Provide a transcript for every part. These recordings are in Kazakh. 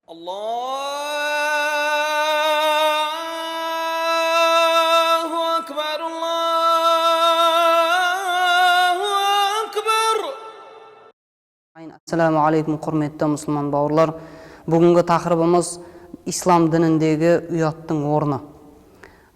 Allahu Akbar, Allahu Akbar. Assalamu alaykum, құрметті мұсылман бауырлар. Бүгінгі тақырыбымыз ислам дініндегі ұяттың орны.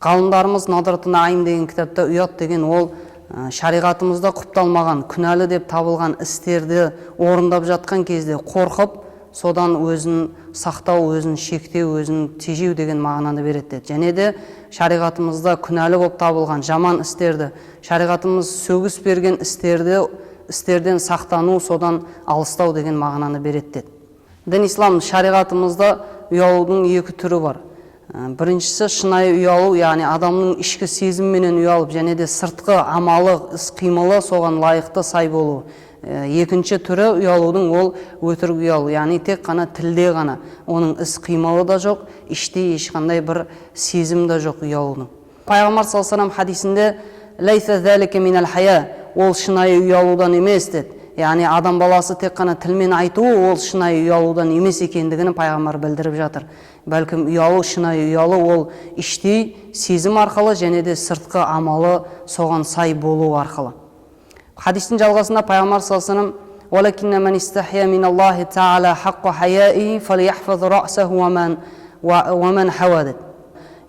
Ғалымдарымыз Надратун Наим деген кітапта ұят деген ол шариғатымызда құпталмаған, күнәлі деп табылған істерді орындап жатқан кезде қорқып, содан өзін сақтау, өзін шектеу, өзін тежеу деген мағынаны береді. Және де шариғатымызда күнәлі болып табылған жаман істерді, шариғатымыз сөгіс берген істерден сақтану, содан алыстау деген мағынаны береді. Дін ислам шариғатымызда ұялудың екі түрі бар. Біріншісі шынайы ұялу, яғни адамның ішкі сезімменен ұялып, және де сыртқы амалы, іс-қимылы соған лайықты сай болу. Екінші түрі ұялудың ол өтірік ұялу, яғни тек қана тілде ғана, оның іс-қимылы да жоқ, іште ешқандай бір сезім де жоқ ұялудың. Пайғамбар саллаллаху алейхи ва саллям хадисінде «Лайса залика минал хая», ол шынайы ұялудан емес деді. Яғни адам баласы тек қана тілмен айтуы ол шынайы ұялудан емес екендігін пайғамбар білдіріп жатыр. Бәлкім ұялу, шынайы ұялу ол іштей сезім арқылы және де сыртқы амалы соған сай болу арқылы. Хадистің жалғасында пайғамбар саллаллаху алейхи ва саллям «Валакинна ман истахия миналлахи та'ала хаққа хаяи фалияхфаз ра'саху ва ман хава» деді.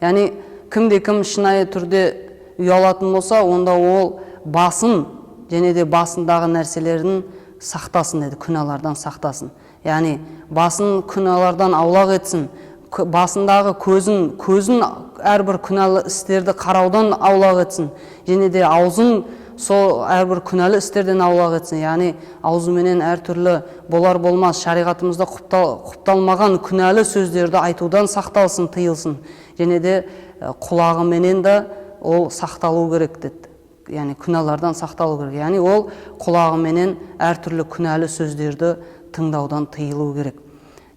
Яғни кім шынайы түрде ұялатын болса, онда ол басын және де басындағы нәрселерін сақтасын деді, күнәлардан сақтасын. Яғни басын күнәлардан аулақ етсін, басындағы көзін әрбір күнәлі істерді қараудан аулақ етсін, және де аузын сол әрбір күнәлі істерден аулақ етсін. Яғни аузыменен әртүрлі болар болмас шариғатымызда құпталмаған күнәлі сөздерді айтудан сақталсын, тыйылсын, және де құлағыменен де ол сақталу керек деді. Яғни күнәлардан сақталу керек. Яғни ол құлағыменен әртүрлі күнәлі сөздерді тыңдаудан тыйылу керек.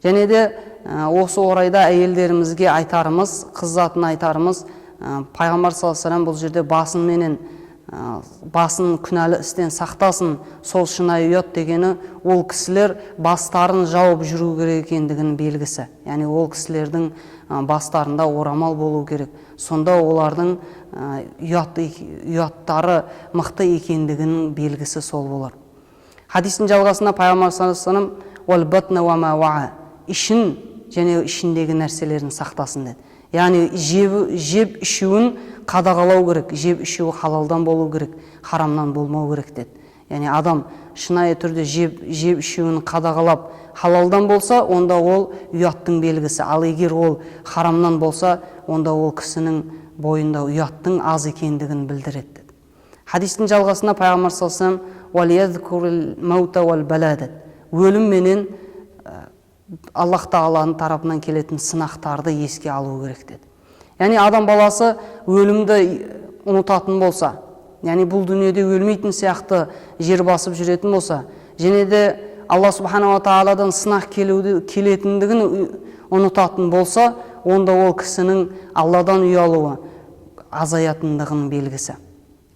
Және де осы орайда әйелдерімізге айтарымыз, қыз затына айтарымыз, пайғамбар саллаллаху алейхи ва саллям бұл жерде басын күнәлі істен сақтасын, сол шынайы ұят дегені ол кісілер бастарын жауып жүру керек екендігінің белгісі. Яғни ол кісілердің бастарында орамал болу керек. Сонда олардың ұяттары мықты екендігінің белгісі сол болар. Хадистің жалғасында пайғамбар саллаллаху алейхи ва саллям ішін және ішіндегі нәрселерін сақтасын деді. Яғни жеп ішуін қадағалау керек, жеп ішуі халалдан болу керек, харамнан болмау керек деді. Яғни адам шынайы түрде жеп ішуін қадағалап халалдан болса, онда ол ұяттың белгісі. Ал егер ол харамнан болса, онда ол кісінің бойында ұяттың аз екендігін білдіреді. Хадистің жалғасында пайғамбар саллаллаху алейхи ва саллям өлім менен Аллах Тағаланың тарапынан келетін сынақтарды еске алу керек деді. Яғни адам баласы өлімді ұмытатын болса, яғни бұл дүниеде өлмейтін сияқты жер басып жүретін болса, және де Алла Субхана ва Тағаладан сынақ келетіндігін ұмытатын болса, онда ол кісінің Алладан ұялуы азаятындығының белгісі.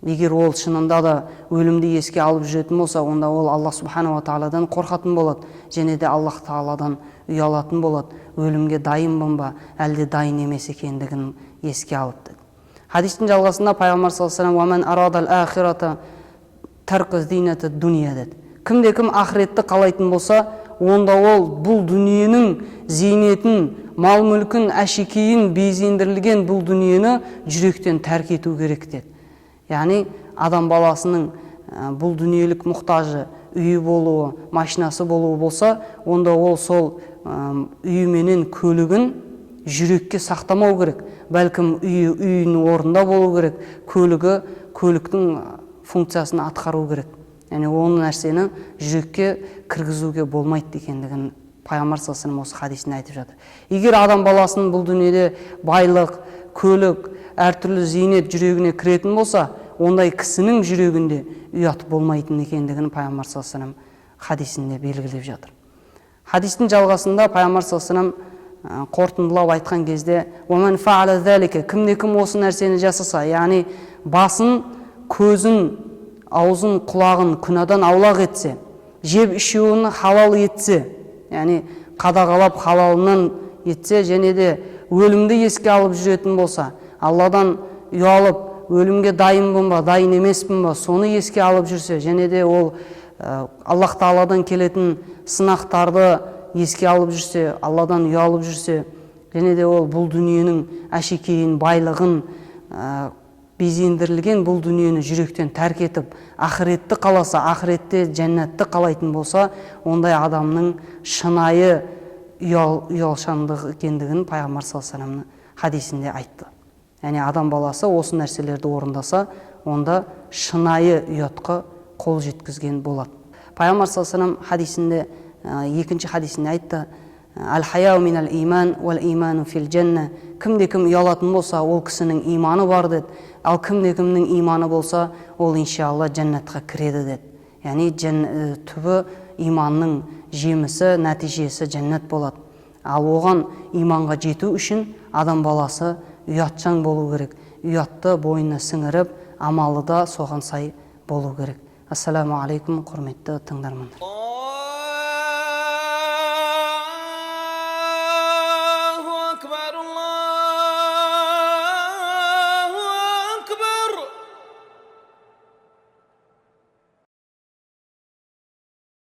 Егер ол шынында да өлімді еске алып жүретін болса, онда ол Алла Субхана ва Тағаладан қорқатын болады, және де Аллах Тағаладан ұялатын болады. Өлімге дайынмын ба, әлде дайын емес екендігін еске алып деді. Хадистің жалғасында пайғамбар саллаллаху алейхи ва деді. Кім ақыретті қалайтын болса, онда ол бұл дүниенің зейнетін, мал мүлкін, әшекейін, безендірілген бұл дүниені жүректен тәрк ету керек деді. Яғни адам баласының бұл дүниелік мұқтажы, үйі болуы, машинасы болуы болса, онда ол сол үйі менен көлігін жүрекке сақтамау керек. Бәлкім үйінің орнында болу керек, көліктің функциясын атқару керек. Яғни оның нәрсені жүрекке кіргізуге болмайды екендігін пайғамбар саллаллаху алейхи ва саллям осы хадисінде айтып жатыр. Егер адам баласының бұл дүниеде байлық, көлік, әртүрлі зейнет жүрегіне кіретін болса, ондай кісінің жүрегінде ұят болмайтын екендігін пайғамбар саллаллаху алейхи ва саллям хадисінде белгілеп жатыр. Хадистің жалғасында пайғамбар саллаллаху алейхи ва саллям қорытындылап айтқан кезде кім осы нәрсені жасаса, яғни басын, көзін, аузын, құлағын күнәдан аулақ етсе, жеп ішуін халал етсе, яғни қадағалап халалынан етсе, және де өлімді еске алып жүретін болса, Алладан ұялып, өлімге дайынмын ба, дайын емеспін ба, соны еске алып жүрсе, және де ол Аллах Тағаладан келетін сынақтарды еске алып жүрсе, Алладан ұялып жүрсе, және де ол бұл дүниенің әшекейін, байлығын, безендірілген бұл дүниені жүректен тәрк етіп, ақыретті қаласа, ақыретте жәннатты қалайтын болса, ондай адамның шынайы ұялшандық екендігін Пайғамбар саллаллаху алейхи вассаламның хадисінде айтты. Яғни адам баласы осы нәрселерді орындаса, онда шынайы ұятқа қол жеткізген болады. Пайғамбар саллаллаху алейхи вассалам хадисінде, екінші хадисінде айтты: «Әл-хаяу минал иман, уәл иману фил джанна». Кімде-кім ұялатын болса, ол кісінің иманы бар деді. Ал кімде-кімнің иманы болса, ол иншалла жәннатқа кіреді деді. Яғни түбі иманның жемісі, нәтижесі жәннат болады. Ал оған иманға жету үшін адам баласы ұятшаң болу керек. Ұятты бойына сіңіріп, амалы да соған сай болу керек. Ассаламу алейкум, құрметті тыңдармандар.